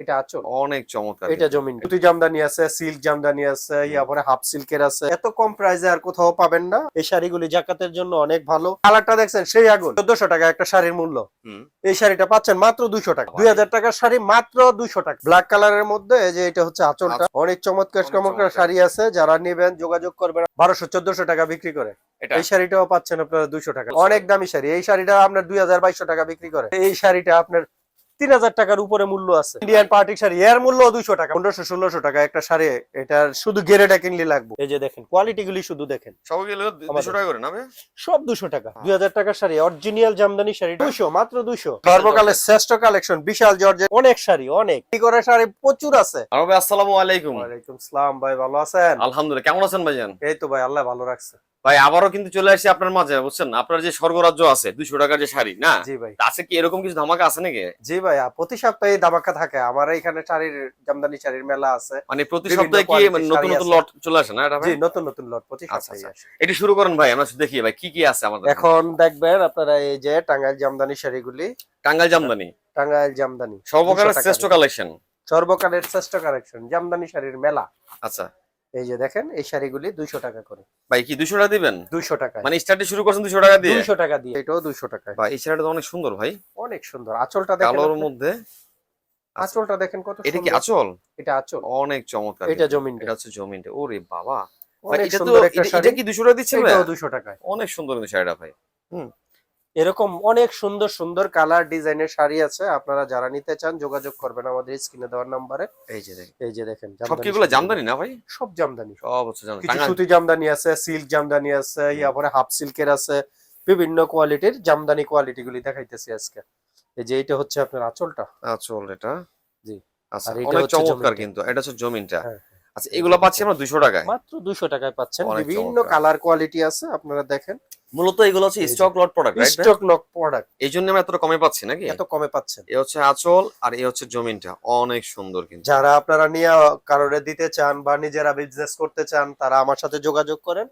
এটা আঁচল অনেক চমৎকার। এটা জমিন সুতি জামদানি আছে, সিল্ক জামদানি আছে, ইয়ারপরে হাফ সিল্কের আছে। এত কম প্রাইসে আর কোথাও পাবেন না। এই শাড়িগুলি জাকাতের জন্য অনেক ভালো। কালারটা দেখছেন সেই আগুন। 1400 টাকা একটা শাড়ির মূল্য। এই শাড়িটা পাচ্ছেন মাত্র 200 টাকা। 2000 টাকার শাড়ি মাত্র 200 টাকা। ব্ল্যাক কালারের মধ্যে এই যে এটা হচ্ছে আঁচলটা। অনেক চমৎকার চমৎকার শাড়ি আছে, যারা নেবেন যোগাযোগ করবেন। 1200-1400 টাকা বিক্রি করে। এই শাড়িটাও পাচ্ছেন আপনারা 200 টাকা। অনেক দামি শাড়ি। এই শাড়িটা আপনার 2200 টাকা বিক্রি করে। এই শাড়িটা আপনার 3000 টাকার উপরে মূল্য আছে। ইন্ডিয়ান পার্টি শাড়ি, এর মূল্য 200 টাকা। 1500-1600 টাকা একটা শাড়ি। এটার শুধু গেরেটা কিনলে লাগবে। এই যে দেখেন কোয়ালিটি গুলি শুধু দেখেন। সবগুলো 200 টাকা করে না ভাই? সব 200 টাকা। 2000 টাকার শাড়ি, অরিজিনাল জামদানি শাড়ি 200, মাত্র 200। সর্বকালের শ্রেষ্ঠ কালেকশন, বিশাল জর্জেট, অনেক শাড়ি, অনেক কি করে শাড়ি প্রচুর আছে। আর ভাই আসসালামু আলাইকুম। ওয়ালাইকুম সালাম ভাই, ভালো আছেন? আলহামদুলিল্লাহ, কেমন আছেন ভাইজান? এই তো ভাই, আল্লাহ ভালো রাখছে। ভাই আবারও কিন্তু চলে আসি আপনার মাঝে, বুঝছেন? আপনার যে স্বর্গরাজ্য আছে 200 টাকার যে শাড়ি না, জি ভাই। আছে কি এরকম কিছু ধামাকা আছে নাকি? জি ভাই, প্রতি সপ্তাহে ধামাকা থাকে। আমার এখানে শাড়ির জামদানি শাড়ির মেলা আছে। মানে প্রতি সপ্তাহে কি নতুন নতুন লট চলে আসে না এটা ভাই? জি, নতুন নতুন লট প্রতি সপ্তাহে আসে। এটা শুরু করেন ভাই, আমরা দেখি ভাই কি কি আছে আমাদের। এখন দেখবেন আপনারা এই যে টাঙ্গাইল জামদানি শাড়িগুলি। টাঙ্গাইল জামদানি, টাঙ্গাইল জামদানি সর্বকালের শ্রেষ্ঠ কালেকশন। সর্বকালের শ্রেষ্ঠ কালেকশন, জামদানি শাড়ির মেলা। আচ্ছা, এই যে দেখেন এই শাড়িগুলি 200 টাকা করে। ভাই কি 200 টাকা দিবেন? 200 টাকা। মানে স্টার্টে শুরু করছেন 200 টাকা দিয়ে? 200 টাকা দিয়ে। এটাও 200 টাকা। ভাই এই শাড়িটা তো অনেক সুন্দর ভাই, অনেক সুন্দর। আঁচলটা দেখেন, কালোর মধ্যে আঁচলটা দেখেন কত সুন্দর। এটা কি আঁচল? এটা আঁচল, অনেক চমৎকার। এটা জমিন, এটা হচ্ছে জমিনটা। ওরে বাবা, অনেক এটা তো সুন্দর একটা শাড়ি। এটা কি 200 টাকা দিচ্ছেন ভাই? এটাও 200 টাকায়। অনেক সুন্দর কিন্তু শাড়িটা ভাই। এরকম অনেক সুন্দর সুন্দর কালার ডিজাইনের শাড়ি আছে। আপনারা যারা নিতে চান যোগাযোগ করবেন আমাদের স্ক্রিনে দেওয়ার নম্বরে। এই যে দেখেন, এই যে দেখেন সব কিগুলো জামদানি না ভাই? সব জামদানি, সব হচ্ছে জামদানি। কিছু সুতি জামদানি আছে, সিল্ক জামদানি আছে, ইয়ারপরে হাফ সিল্কের আছে। বিভিন্ন কোয়ালিটির জামদানি কোয়ালিটি গুলি দেখাইতেছি আজকে। এই যে এটা হচ্ছে আপনার আঁচলটা। আঁচল এটা, জি। আচ্ছা, আর এটা অনেক হচ্ছে চমৎকার জমিনটা। কিন্তু এটা হচ্ছে জমিনটা। হ্যাঁ। আচ্ছা, এগুলো পাচ্ছি আমরা 200 টাকায়। মাত্র 200 টাকায় পাচ্ছেন। অনেক বিভিন্ন চমৎকার। কালার কোয়ালিটি আছে, আপনারা দেখেন। মূলত এগুলো হচ্ছে stock lot product, right? Stock lot product, এই জন্য আমরা এতটা কমে পাচ্ছি নাকি? এত কমে পাচ্ছেন। এই হচ্ছে আঁচল আর এই হচ্ছে জমিনটা, অনেক সুন্দর কিন্তু। যারা আপনারা নিয়ে কারোরে দিতে চান বা নিজেরা বিজনেস করতে চান, তারা আমার সাথে যোগাযোগ করেন।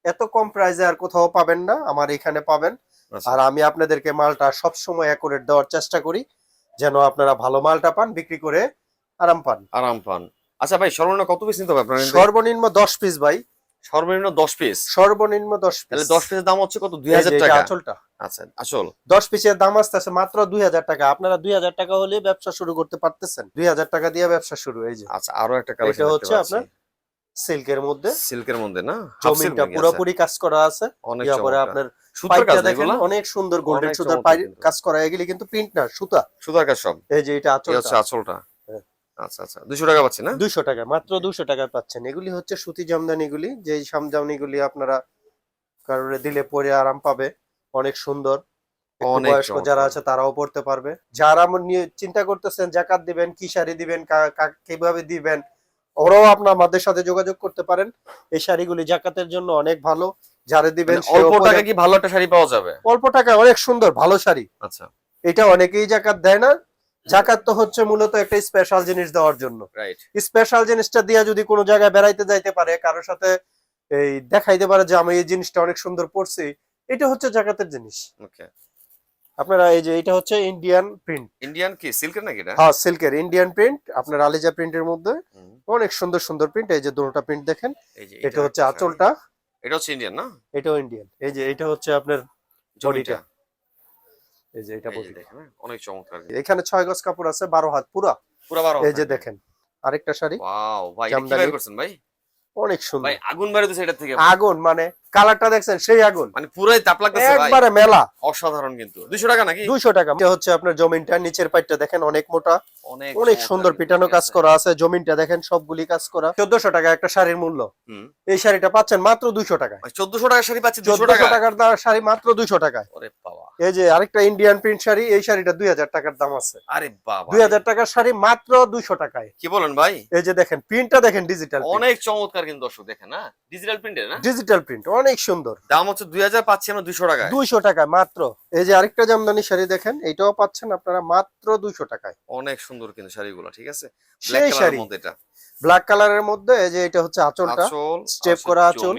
এত কম প্রাইসে আর কোথাও পাবেন না, আমার এখানে পাবেন। আচ্ছা। আর আমি আপনাদেরকে মালটা সব সময় অ্যাকুরেট দেওয়ার চেষ্টা করি, যেন আপনারা ভালো মালটা পান, বিক্রি করে আরাম পান। আরাম পান। আচ্ছা ভাই, সর্বনিম্ন কত পিস নিতে হবে আপনার? সর্বনিম্ন 10 পিস ভাই। সর্বনিম্ন 10 পিস? সর্বনিম্ন 10 পিস। তাহলে 10 পিসের দাম হচ্ছে কত? 2000 টাকা। আঁচলটা, আচ্ছা, আসল 10 পিসের দাম আসতেছে মাত্র 2000 টাকা। আপনারা 2000 টাকা হলে ব্যবসা শুরু করতে পারতেছেন। 2000 টাকা দিয়ে ব্যবসা শুরু। এই যে আচ্ছা, আরো একটা কালেকশন এটা দেখতে হচ্ছে পাচ্ছি। আপনার সিল্কের মধ্যে, সিল্কের মধ্যে না? জমিনটা পুরোপুরি কাজ করা আছে। অনেক ইয়ারপরে চমৎকার। আপনার সুতার কাজ দেখেন এগুলো অনেক সুন্দর গোল্ডেন অনেক সুতার চমৎকার কিন্তু। কাজ করা। এগুলি কিন্তু প্রিন্ট না, সুতা। সুতার কাজ সব। এই যে এটা এই আঁচলটা। হচ্ছে আঁচলটা। হ্যাঁ। আচ্ছা আচ্ছা, 200 টাকা পাচ্ছি না? 200 টাকা, মাত্র 200 টাকায় পাচ্ছেন। এগুলি হচ্ছে সুতি জামদানিগুলি, যে জামদানিগুলি আপনারা কারোরে দিলে পরে আরাম পাবে। অনেক সুন্দর। একটু অনেক বয়স্ক যারা চমৎকার। আছে তারাও পড়তে পারবে। যারা নিয়ে চিন্তা করতেছেন জাকাত দিবেন, কি শাড়ি দিবেন, কিভাবে দিবেন, ওরাও আপনার আমাদের সাথে যোগাযোগ করতে পারেন। এই শাড়িগুলি জাকাতের জন্য অনেক ভালো। যারা দিবেন মানে অল্প টাকা কি ভালো একটা শাড়ি পাওয়া যাবে? অল্প টাকায় অনেক সুন্দর ভালো শাড়ি। আচ্ছা, এটা অনেকেই জাকাত দেয় না। জাকাত তো হচ্ছে মূলত একটা স্পেশাল জিনিস দেওয়ার জন্য। রাইট। স্পেশাল জিনিসটা দিয়ে যদি কোনো জায়গায় বেড়াইতে যাইতে পারে, কারোর সাথে এই দেখাইতে পারে যে আমি এই জিনিসটা অনেক সুন্দর পড়ছি, এটা হচ্ছে জাকাতের জিনিস। ওকে। আপনারা এই যে এটা হচ্ছে ইন্ডিয়ান প্রিন্ট। ইন্ডিয়ান কি সিল্কের নাকি এটা? হ্যাঁ, সিল্কের ইন্ডিয়ান প্রিন্ট, আপনার আলিজা প্রিন্টের মধ্যে অনেক সুন্দর সুন্দর প্রিন্ট। এই যে দুটোটা প্রিন্ট দেখেন। এই যে এটা হচ্ছে আঁচলটা, এটা হচ্ছে ইন্ডিয়ান না? এটাও ইন্ডিয়ান। এই যে এটা হচ্ছে আপনার বডিটা। এই যে এটা বডি দেখেন, অনেক চমৎকার। এখানে 6 গজ কাপড় আছে, 12 হাত পুরা। পুরো 12 এই যে দেখেন আরেকটা শাড়ি। ওয়াও ভাই, এটা কি জামদানি। বাইর করছেন ভাই? অনেক সুন্দর। ভাই আগুন বাইরে তো সেটা থেকে। আগুন মানে কালারটা দেখছেন সেই আগুন, মানে পুরাই তাপ লাগতেছে ভাই। একবারে মেলা। অসাধারণ কিন্তু। 200 টাকা নাকি? 200 টাকা। এটা হচ্ছে আপনার জমিনটা, নিচের পাটটা দেখেন অনেক মোটা, অনেক সুন্দর পিটানো কাজ করা আছে। জমিনটা দেখেন সবগুলি কাজ করা। 1400 টাকা একটা শাড়ির মূল্য। এই শাড়িটা পাচ্ছেন মাত্র 200 টাকায়। 1400 টাকার শাড়ি পাচ্ছি 200 1400 টাকার শাড়ি মাত্র 200 টাকায়। ওরে বাবা। এই যে আরেকটা ইন্ডিয়ান প্রিন্ট শাড়ি, এই শাড়িটা 2000 টাকার দাম আছে। আরে বাবা, 2000 টাকার শাড়ি মাত্র 200 টাকায়। কি বলেন ভাই? এই যে দেখেন প্রিন্টটা দেখেন, ডিজিটাল অনেক চমৎকার কিন্তু দর্শক দেখেন না, ডিজিটাল প্রিন্টের না? ডিজিটাল প্রিন্ট অনেক সুন্দর। দাম হচ্ছে 2000, পাচ্ছি আমরা 200 টাকায়। 200 টাকায় মাত্র। এই যে আরেকটা জামদানি শাড়ি দেখেন, এটাও পাচ্ছেন আপনারা মাত্র 200 টাকায়। অনেক সুন্দর কিন্তু শাড়িগুলো, ঠিক আছে? সেই শাড়ি এটা ব্ল্যাক কালারের মধ্যে। এই যে এটা হচ্ছে আঁচলটা, স্টেপ করা আঁচল।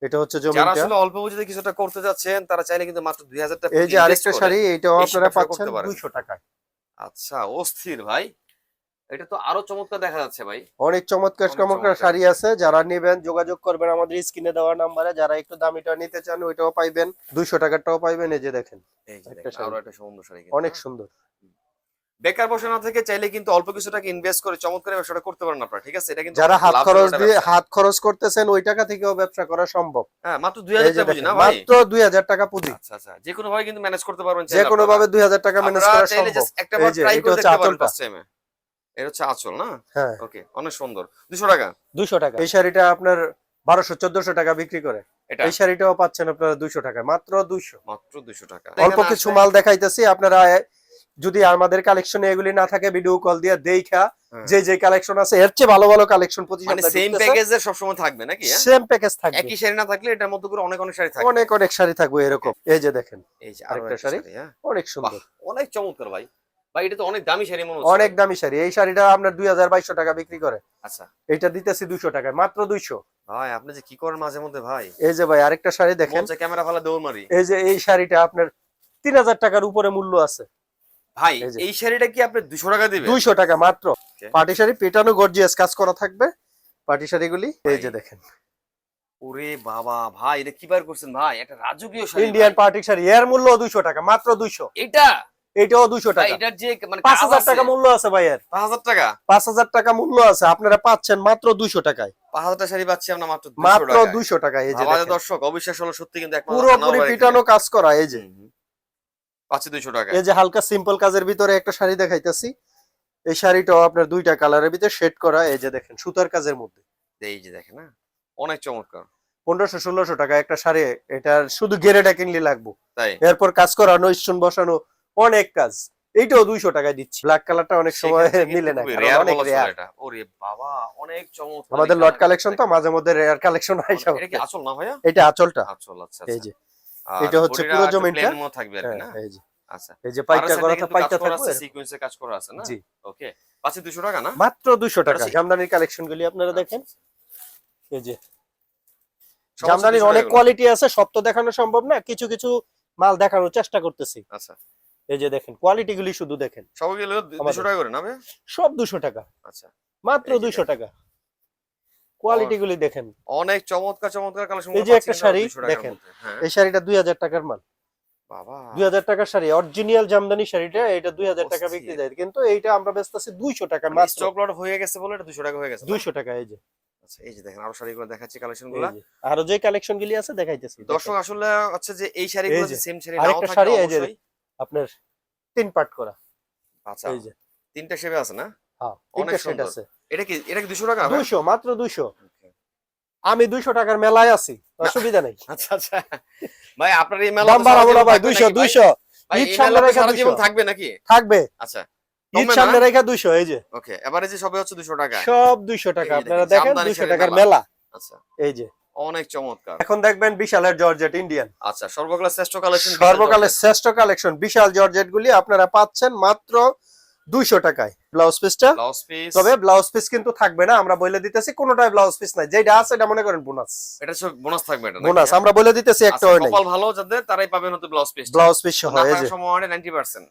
এটা হচ্ছে জমিনটা। যারা আসলে অল্প পুঁজিতে কিছুটা করতে যাচ্ছেন তারা চাইলে কিন্তু মাত্র 2000 টাকা। এই যে আরেকটা শাড়ি, এটাও আপনারা পাচ্ছেন 200 টাকায়। আচ্ছা, অস্থির ভাই। এটা তো আরো চমৎকার দেখা যাচ্ছে ভাই। অনেক চমৎকার অনেক চমৎকার চমৎকার। শাড়ি আছে, যারা নেবেন যোগাযোগ করবেন আমাদের স্ক্রিনে দেওয়া নাম্বারে। যারা একটু দামিটা নিতে চান ওইটাও পাইবেন, 200 টাকারটাও পাইবেন। এই যে দেখেন এই যে একটা দেখেন শাড়ি, আরো একটা সুন্দর শাড়ি কিন্তু, অনেক হ্যাঁ? সুন্দর। বেকার বসে না থেকে চাইলে কিন্তু অল্প কিছু টাকা ইনভেস্ট করে চমৎকার ব্যবসাটা করতে পারেন আপনারা, ঠিক আছে? এটা কিন্তু যারা অনেক হাত লাভজনক খরচ একটা দিয়ে ব্যবসা। হাত খরচ করতেছেন ওই টাকা থেকেও ব্যবসা করা সম্ভব। হ্যাঁ, মাত্র এই 2000 যে টাকা বুঝি দেখেন না ভাই? মাত্র 2000 টাকা পুঁজি, আচ্ছা আচ্ছা, যে কোনো ভাবে কিন্তু ম্যানেজ করতে পারবেন যে চাইলে কোনো আপনারা। ভাবে 2000 টাকা ম্যানেজ আপনারা করা চাইলে সম্ভব। জাস্ট একটা এই বার যে ট্রাই এটা করে হচ্ছে দেখতে পারেন আঁচলটা, ফার্স্ট টাইমে। এটা হচ্ছে আঁচল না? হ্যাঁ ওকে, অনেক সুন্দর। 200 টাকা 200 টাকা। এই শাড়িটা আপনার 1200-1400 টাকা বিক্রি করে, এটা এই শাড়িটাও পাচ্ছেন আপনারা 200 টাকা, মাত্র 200। মাত্র 200 টাকা। অল্প এখানে কিছু আসলে- মাল দেখাইতেছি, আপনারা যদি আমাদের কালেকশনে এগুলি না থাকে ভিডিও কল দিয়ে দেখা হ্যাঁ। যে যে কালেকশন আছে এর চেয়ে ভালো ভালো কালেকশন প্রতি মানে সপ্তাহে সেম ঢুকতেছে। প্যাকেজের সব সময় থাকবে নাকি? হ্যাঁ, সেম প্যাকেজ থাকবে, একই শাড়ি না থাকলে এটার মধ্যে করে অনেক অনেক শাড়ি থাকবে। অনেক অনেক শাড়ি থাকবে এরকম। এই যে দেখেন এই যে আরো আরেকটা একটা শাড়ি, শাড়ি, হ্যাঁ অনেক বাহ, সুন্দর, অনেক চমৎকার ভাই। ভাই এটা তো অনেক দামি শাড়ি মনে হচ্ছে। অনেক দামি শাড়ি। এই শাড়িটা আপনার 2200 টাকা বিক্রি করে, আচ্ছা এটা দিতেছি 200 টাকায়, মাত্র 200। ভাই আপনি যে কি করেন মাঝে মধ্যে ভাই, এই যে ভাই আরেকটা শাড়ি দেখেন, মন চায় ক্যামেরা ফালা দৌড় মারি। এই যে এই শাড়িটা আপনার 3000 টাকার উপরে মূল্য আছে। ভাই এই যে। এই শাড়িটা কি আপনি 200 টাকা দিবেন? 200 টাকা মাত্র। Okay. পাটি শাড়ি পেটানো গর্জিয়াস কাজ করা থাকবে পাটি শাড়িগুলি। এই যে ভাই। দেখেন ওরে বাবা ভাই, এটা কি বার করছেন ভাই? একটা রাজকীয় শাড়ি ইন্ডিয়ান ভাই। পাটি শাড়ি, এর মূল্য 200 টাকা, মাত্র 200। এটা এটাও 200 ভাই টাকা। এটার যে মানে 5000 টাকা মূল্য আছে ভাই, এর 5000 টাকা 5000 টাকা মূল্য আছে, আপনারা পাচ্ছেন মাত্র 200 টাকায়, 5000 টাকা শাড়ি পাচ্ছি আমরা মাত্র 200 মাত্র টাকায়। 200 টাকায়। এই যে আমাদের দেখেন দর্শক অবিশ্বাস হলো সত্যি, কিন্তু এক পুরোপুরি পিটানো কাজ করা। এই যে পাচ্ছি 200 টাকা। এই যে হালকা সিম্পল কাজের ভিতরে একটা শাড়ি দেখাইতেছি, এই শাড়িটাও আপনার দুইটা কালারের ভিতরে শেড করা। এই যে দেখেন সুতার কাজের মধ্যে, এই যে দেখেন না, অনেক চমৎকার। 1500-1600 টাকা একটা শাড়ি। এটার শুধু গেরেটা কিনলে লাগবো, তাই এরপর কাজ করানো, স্টোন বসানো, অনেক কাজ। এইটাও 200 টাকায় দিচ্ছি। ব্ল্যাক কালারটা অনেক সময় মিলে না, কারণ অনেক রেয়ার। এটা ওরে বাবা অনেক চমৎকার। আমাদের লট কালেকশন তো মাঝে মধ্যে রেয়ার কালেকশন হয় সব। এটা কি আঁচল না ভাইয়া? এটা আঁচলটা, আঁচল, আচ্ছা এই আচ্ছা। যে আর এটা হচ্ছে বডিটা পুরো একটু জমিনটা। প্লেন মতো থাকবে আর কি হ্যাঁ, না? এই যে আচ্ছা, এই যে পাইটা করা পাইটা থাকবে আছে, সিকোয়েন্সে কাজ করা আছে না? জি, ওকে, পাচ্ছি 200 টাকা না? মাত্র 200 টাকা। আচ্ছা। জামদানির কালেকশন গুলি আপনারা দেখেন, এই যে সমস্ত জামদানির 200 অনেক টাকা কোয়ালিটি আছে, সব তো দেখানো সম্ভব না, কিছু কিছু মাল দেখানোর চেষ্টা করতেছি। গুলো। আচ্ছা, এই যে দেখেন কোয়ালিটি গুলি শুধু দেখেন, সবগুলো 200 আমাদের। টাকা করে না ভাই? সব 200 টাকা, আচ্ছা, মাত্র এই যে 200 টাকা। কোয়ালিটি গুলি দেখেন। অনেক চমৎকার চমৎকার কালেকশন। এই যে একটা শাড়ি দেখেন, হ্যাঁ এই শাড়িটা 2000 টাকার মাল, বাবা 2000 টাকার শাড়ি, অরিজিনাল জামদানি শাড়িটা। এটা 2000 টাকা অস্থির। বিক্রি যায়, কিন্তু এইটা আমরা বেচতেছি 200 টাকা মানে মাত্র, স্টক লট হয়ে গেছে বলে এটা 200 টাকা হয়ে গেছে না? 200 টাকা। এই যে আচ্ছা, এই যে দেখেন আরো শাড়িগুলো দেখাচ্ছি কালেকশন এই গুলো। যে আরো যে কালেকশন গুলি আছে দেখাইতেছি। দর্শক আসলে হচ্ছে যে এই শাড়িগুলো এই যে, যে সেম শাড়ি নাও আরেকটা থাকে শাড়ি এই যে অবশ্যই। আপনার 3 পার্ট করা। আচ্ছা, এই যে তিনটা শেপে আছে না? হ্যাঁ, অনেক 3টা সেট সুন্দর। আছে। এটা কি 200 টাকা? 200, মাত্র 200। আমি 200 টাকার মেলায় আছি, অসুবিধা নাই। আচ্ছা আচ্ছা ভাই, আপনার এই মেলা দাম বাড়াবো না ভাই, 200 200 ঈদ সামনে রেখে সারা জীবন 200 থাকবে নাকি? থাকবে, আচ্ছা, ঈদ কমবে সামনে না? রেখে 200। এই যে ওকে, এভারেজে সবে হচ্ছে 200 টাকা। সব 200 টাকা, এই যে আপনারা দেখেন, দেখেন জামদানি 200 শাড়ির টাকার মেলা। মেলা। আচ্ছা, এই যে অনেক চমৎকার। এখন দেখবেন বিশালের জর্জেট ইন্ডিয়ান, আচ্ছা, সর্বকালের শ্রেষ্ঠ কালেকশন, সর্বকালের শ্রেষ্ঠ কালেকশন বিশাল জর্জেট গুলি আপনারা পাচ্ছেন মাত্র 200 টাকায়। ব্লাউজ পিসটা, ব্লাউজ পিস। তবে ব্লাউজ পিস কিন্তু থাকবে না, আমরা বলে দিতেছি কোনোটাই ব্লাউজ পিস নাই, যেটা আছে এটা মনে করেন বোনাস। এটা সব বোনাস থাকবে এটা নাকি? বোনাস আমরা বলে দিতেছি, আচ্ছা, একটাও নাই। কপাল ভালো যাদের তারাই পাবেন হয়তো ব্লাউজ পিস। ব্লাউজ পিস সহ। না এই থাকার যে সম্ভাবনা 90%।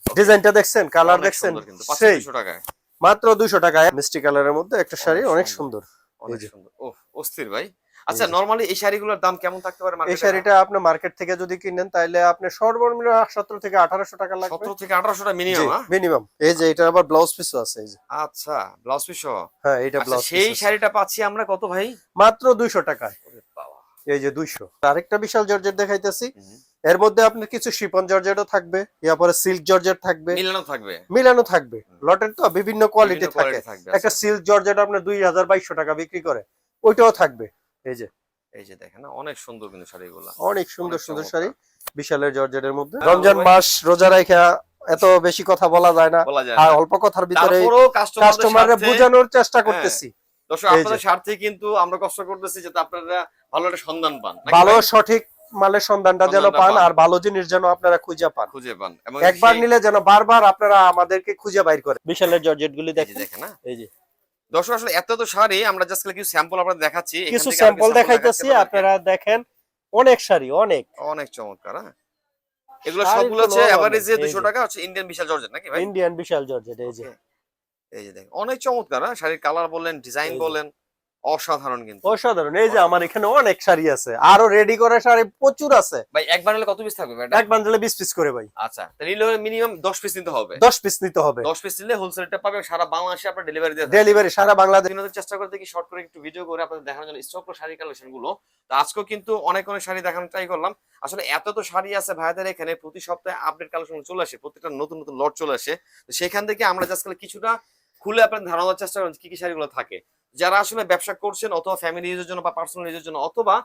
ডিজাইনটা দেখছেন, কালার অনেক দেখছেন, সুন্দর কিন্তু, পাচ্ছি সেই 200 টাকায়। মাত্র 200 টাকায় মিষ্টি কালারের মধ্যে একটা শাড়ি, অনেক অনেক সুন্দর। সুন্দর। অনেক এই যে। সুন্দর। ওহ, অস্থির ভাই। আচ্ছা, যে। নরমালি এই শাড়িগুলোর দাম কেমন থাকতে পারে এই মার্কেটে? শাড়িটা আপনি মার্কেট থেকে যদি কিনেন তাহলে আপনি সর্বনিম্ন 17 থেকে 1800 টাকা লাগবে। 17 থেকে 1800 টাকা মিনিমাম। মিনিমাম। এই যে এটা আবার ব্লাউজ পিসও আছে। এই যে আচ্ছা, ব্লাউজ পিস সহ। হ্যাঁ, এটা আচ্ছা, ব্লাউজ সেই পিস শাড়িটা পাচ্ছি আমরা কত ভাই? মাত্র 200 টাকায়। ওরে বাবা। এই যে 200। আরেকটা বিশাল জর্জেট দেখাইতেছি, হুম। এর মধ্যে আপনার কিছু শিফন জর্জেটও থাকবে, পরে সিল্ক জর্জেট থাকবে, মিলানো থাকবে। মিলানো থাকবে। লটের তো বিভিন্ন কোয়ালিটি বিভিন্ন থাকে। quality থাকবে, একটা আচ্ছা। সিল্ক জর্জেট আপনার 2200 টাকা বিক্রি করে, ওইটাও থাকবে। এই যে এই যে দেখেন না, অনেক সুন্দর কিন্তু শাড়িগুলো। অনেক সুন্দর অনেক সুন্দর চমৎকার। শাড়ি বিশালের জর্জেটের মধ্যে। হ্যাঁ, রমজান ভাই। মাস রোজা রাখা এত বেশি কথা বলা যায় না, বলা যায় আর না। অল্প কথার ভিতরে তারপরেও কাস্টমাররা বোঝানোর চেষ্টা করতেছি। দর্শক, এই যে। আপনাদের স্বার্থে কিন্তু আমরা কষ্ট করতেছি যাতে আপনারা ভালো একটা সন্ধান পান, নাকি ভালো ভাই? সঠিক মালের সন্ধানটা যেন সন্ধানটা পান, পান। আর ভালো জিনিস যেন আপনারা খুঁজে পান, খুঁজে পান এবং একবার সেই- নিলে যেন বারবার আপনারা আমাদেরকে খুঁজে বাইর করেন। বিশালের জর্জেট গুলি এই যে দেখেন। দেখেন না। এই যে দর্শক, আসলে এত তো শাড়ি, আমরা জাস্ট কিছু স্যাম্পল আপনাদের দেখাচ্ছি। এখান কিছু থেকে আরো স্যাম্পল sample দেখাইতেছি, দেখাচ্ছি আপনারা দেখেন। অনেক শাড়ি, অনেক অনেক চমৎকার। হ্যাঁ, এগুলো শাড়ির সবগুলো কোনো হচ্ছে অভাব এভারেজে নেই। এই 200 যে। টাকা হচ্ছে ইন্ডিয়ান বিশাল জর্জেট নাকি ভাই? ইন্ডিয়ান বিশাল জর্জেট। এই যে Okay. এই যে দেখেন অনেক চমৎকার, হ্যাঁ শাড়ির কালার বলেন, ডিজাইন এই যে। বলেন, অসাধারণ কিন্তু। অসাধারণ। এই যে আমার এখানে অনেক শাড়ি আছে, আরো রেডি করা শাড়ি প্রচুর আছে। ভাই একবার হলে কত পিস থাকবে ভাই এটা? এক বান্ডেলে 20 পিস করে ভাই। আচ্ছা, তাহলে নিলে মিনিমাম 10 পিস নিতে হবে। 10 পিস নিতে হবে। 10 পিস নিলে হোলসেলটা পাবে, সারা বাংলাদেশে আপনার ডেলিভারি দিয়ে থাকবে। ডেলিভারি সারা বাংলাদেশ। দিনের চেষ্টা করে দেখি শর্ট করে একটু ভিডিও করে আপনাদের দেখানোর জন্য স্টক শাড়ি কালেকশন গুলো। তো আজকেও কিন্তু অনেক অনেক শাড়ি দেখানোর ট্রাই করলাম। আসলে এত তো শাড়ি আছে ভাইদের এখানে, প্রতি সপ্তাহে আপডেট কালেকশন চলে আসে, প্রত্যেকটা নতুন নতুন লট চলে আসে। তো সেখান থেকে আমরা জাস্ট কিছুটা খুলে আপনাদের ধারণা দেওয়ার চেষ্টা করছি কি কি শাড়িগুলো থাকে। যারা আসলে ব্যবসা করছেন অথবা ফ্যামিলি ইউজের জন্য বা পার্সোনাল ইউজের জন্য অথবা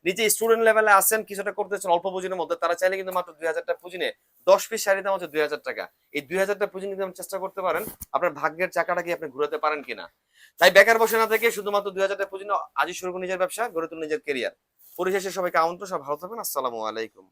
নিজে স্টুডেন্ট লেভেলে আছেন, কিছুটা করতেছেন অল্প পুঁজির মধ্যে, তারা চাইলে কিন্তু মাত্র 2000 টাকা পুঁজি নিয়ে 10 পিস শাড়ির দাম হচ্ছে 2000 টাকা। এই 2000 টাকা পুঁজি নিতে চেষ্টা করতে পারেন আপনার ভাগ্যের চাকাটা কি আপনি ঘুরাতে পারেন কিনা। তাই বেকার বসে না থেকে শুধুমাত্র 2000 টাকা পুঁজি নিয়ে আজই শুরু করুন নিজের ব্যবসা, গড়ে তুলুন নিজের কেরিয়ার। পরিশেষে সবাইকে আমন্ত্রণ, সব ভালো থাকবেন। আসসালামু আলাইকুম।